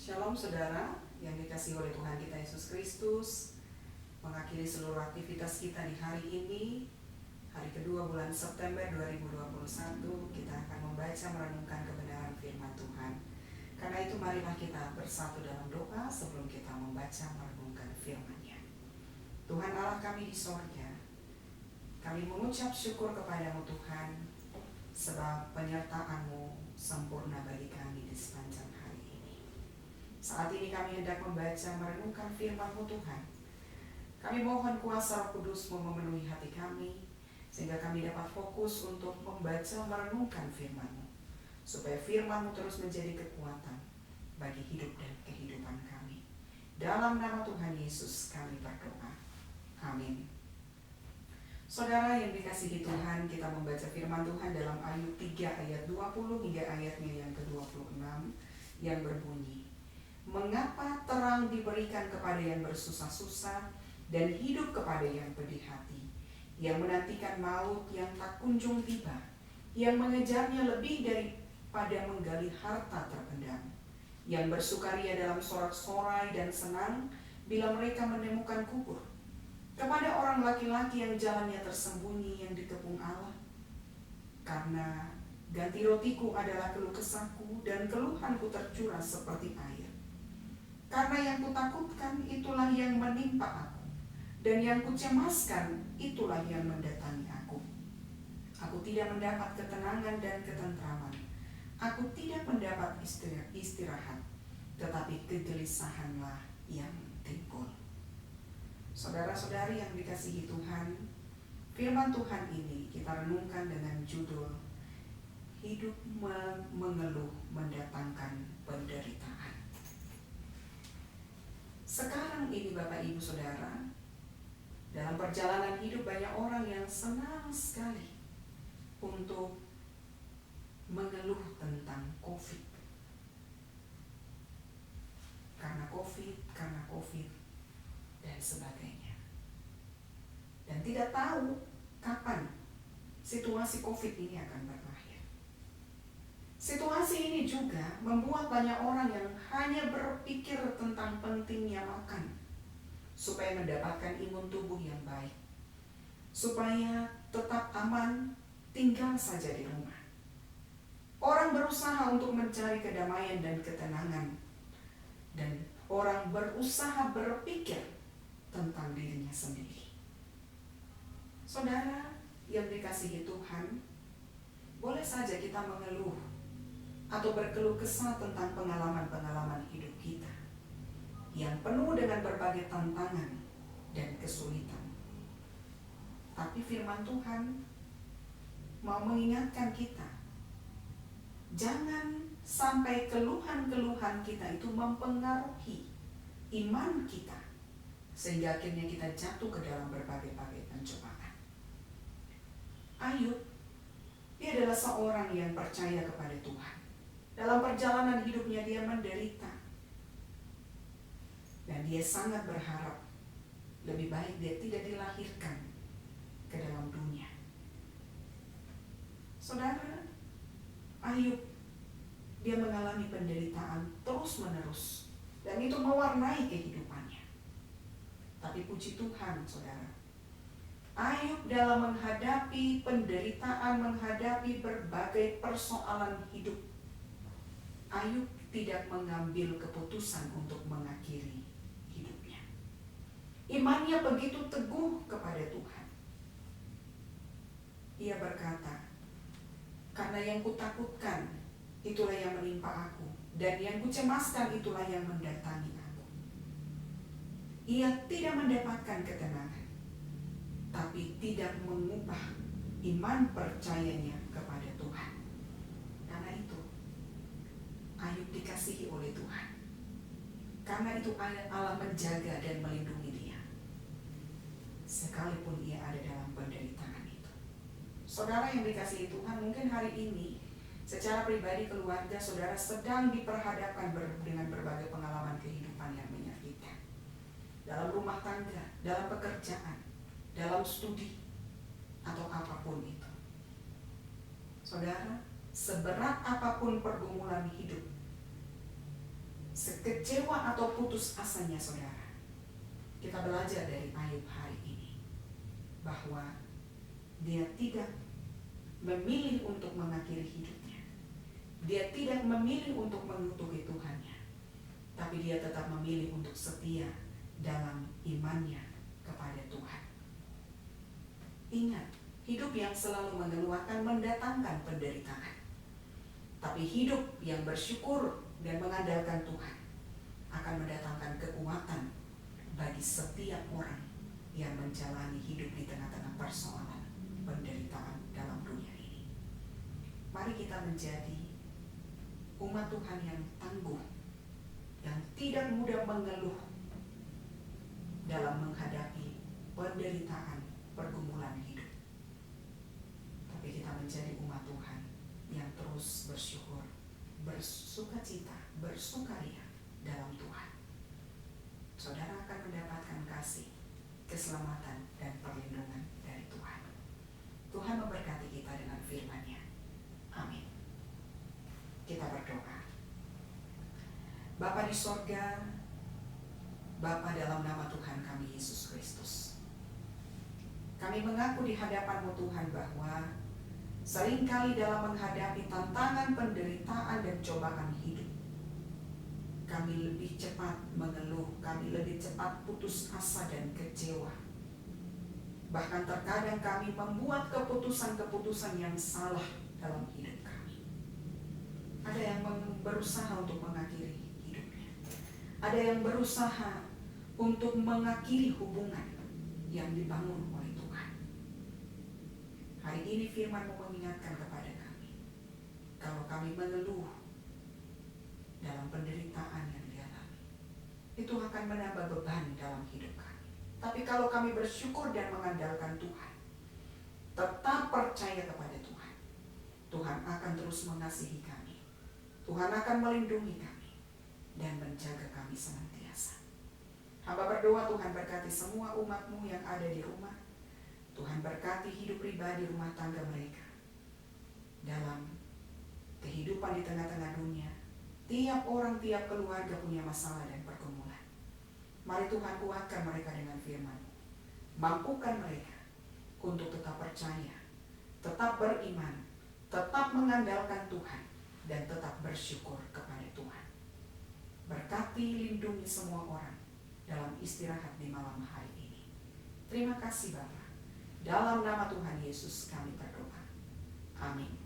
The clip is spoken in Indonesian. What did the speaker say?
Shalom saudara yang dikasihi oleh Tuhan kita Yesus Kristus. Mengakhiri seluruh aktivitas kita di hari ini, hari kedua bulan September 2021, kita akan membaca merenungkan kebenaran firman Tuhan. Karena itu marilah kita bersatu dalam doa sebelum kita membaca merenungkan firman-Nya. Tuhan Allah kami di sorga, kami mengucap syukur kepadamu Tuhan, sebab penyertaan-Mu sempurna bagi kami di sepanjang hari ini. Saat ini kami hendak membaca merenungkan firman-Mu Tuhan. Kami mohon kuasa Roh Kudus-Mu memenuhi hati kami, sehingga kami dapat fokus untuk membaca merenungkan firman-Mu, supaya firman-Mu terus menjadi kekuatan bagi hidup dan kehidupan kami. Dalam nama Tuhan Yesus kami berdoa. Amin. Saudara yang dikasihi Tuhan, kita membaca firman Tuhan dalam Ayub 3 ayat 20 hingga ayatnya yang ke-26 yang berbunyi, "Mengapa terang diberikan kepada yang bersusah-susah dan hidup kepada yang pedih hati, yang menantikan maut yang tak kunjung tiba, yang mengejarnya lebih daripada menggali harta terpendam, yang bersukaria dalam sorak-sorai dan senang bila mereka menemukan kubur, kepada orang laki-laki yang jalannya tersembunyi yang dikepung Allah. Karena ganti rotiku adalah keluh kesahku dan keluhanku tercurah seperti air. Karena yang kutakutkan itulah yang menimpa aku, dan yang kucemaskan itulah yang mendatangi aku. Aku tidak mendapat ketenangan dan ketentraman. Aku tidak mendapat istirahat, tetapi kegelisahanlah yang timbul." Saudara-saudari yang dikasihi Tuhan, firman Tuhan ini kita renungkan dengan judul "Hidup mengeluh mendatangkan penderitaan". Sekarang ini Bapak Ibu Saudara, dalam perjalanan hidup banyak orang yang senang sekali untuk mengeluh tentang COVID. Karena COVID, dan sebagainya. Dan tidak tahu kapan situasi COVID ini akan berakhir. Situasi ini juga membuat banyak orang yang hanya berpikir tentang pentingnya makan, supaya mendapatkan imun tubuh yang baik, supaya tetap aman tinggal saja di rumah. Orang berusaha untuk mencari kedamaian dan ketenangan, dan orang berusaha berpikir tentang dirinya sendiri. Saudara yang dikasihi Tuhan, boleh saja kita mengeluh atau berkeluh kesah tentang pengalaman-pengalaman hidup kita yang penuh dengan berbagai tantangan dan kesulitan. Tapi firman Tuhan mau mengingatkan kita, jangan sampai keluhan-keluhan kita itu mempengaruhi iman kita, sehingga akhirnya kita jatuh ke dalam berbagai-bagai pencobaan. Ayub, dia adalah seorang yang percaya kepada Tuhan. Dalam perjalanan hidupnya dia menderita, dan dia sangat berharap lebih baik dia tidak dilahirkan ke dalam dunia. Saudara, Ayub, dia mengalami penderitaan terus-menerus, dan itu mewarnai kehidupannya. Tapi puji Tuhan, saudara, Ayub dalam menghadapi penderitaan, menghadapi berbagai persoalan hidup, Ayub tidak mengambil keputusan untuk mengakhiri hidupnya. Imannya begitu teguh kepada Tuhan. Ia berkata, "Karena yang kutakutkan itulah yang menimpa aku, dan yang kucemaskan itulah yang mendatangi aku." Ia tidak mendapatkan ketenangan, tapi tidak mengubah iman percayanya kepada Tuhan. Karena itu, Ayub dikasihi oleh Tuhan. Karena itu Allah menjaga dan melindungi dia, sekalipun ia ada dalam penderitaan itu. Saudara yang dikasihi Tuhan, mungkin hari ini secara pribadi keluarga saudara sedang diperhadapkan dengan berbagai pengalaman kehidupan yang menyakitkan. Dalam rumah tangga, dalam pekerjaan, dalam studi, atau apapun itu. Saudara, seberat apapun pergumulan hidup, sekecewa atau putus asanya saudara, kita belajar dari Ayub hari ini bahwa dia tidak memilih untuk mengakhiri hidupnya. Dia tidak memilih untuk mengutuki Tuhannya, tapi dia tetap memilih untuk setia dalam imannya kepada Tuhan. Ingat, hidup yang selalu mengeluh akan mendatangkan penderitaan. Tapi hidup yang bersyukur dan mengandalkan Tuhan akan mendatangkan kekuatan bagi setiap orang yang menjalani hidup di tengah-tengah persoalan penderitaan dalam dunia ini. Mari kita menjadi umat Tuhan yang tangguh, yang tidak mudah mengeluh dalam menghadapi penderitaan pergumulan hidup. Tapi kita menjadi umat Tuhan yang terus bersyukur, bersukacita, bersukaria dalam Tuhan. Saudara akan mendapatkan kasih, keselamatan, dan perlindungan dari Tuhan. Tuhan memberkati kita dengan firman-Nya. Amin. Kita berdoa. Bapa di sorga, Bapa dalam nama Tuhan kami Yesus Kristus, kami mengaku di hadapan-Mu Tuhan bahwa seringkali dalam menghadapi tantangan, penderitaan, dan cobaan hidup, kami lebih cepat mengeluh, kami lebih cepat putus asa dan kecewa. Bahkan terkadang kami membuat keputusan-keputusan yang salah dalam hidup kami. Ada yang berusaha untuk mengakhiri hidupnya. Ada yang berusaha untuk mengakhiri hubungan yang dibangun oleh Tuhan. Hari ini firman-Mu mengingatkan kepada kami, kalau kami mengeluh dalam penderitaan yang dialami, itu akan menambah beban dalam hidup kami. Tapi kalau kami bersyukur dan mengandalkan Tuhan, tetap percaya kepada Tuhan, Tuhan akan terus mengasihi kami. Tuhan akan melindungi kami dan menjaga kami senantiasa. Hamba berdoa Tuhan berkati semua umat-Mu yang ada di rumah. Tuhan berkati hidup pribadi rumah tangga mereka. Dalam kehidupan di tengah-tengah dunia, tiap orang, tiap keluarga punya masalah dan pergumulan. Mari Tuhan kuatkan mereka dengan firman-Mu. Mampukan mereka untuk tetap percaya, tetap beriman, tetap mengandalkan Tuhan, dan tetap bersyukur kepada Tuhan. Berkati, lindungi semua orang dalam istirahat di malam hari ini. Terima kasih Bapa. Dalam nama Tuhan Yesus kami berdoa. Amin.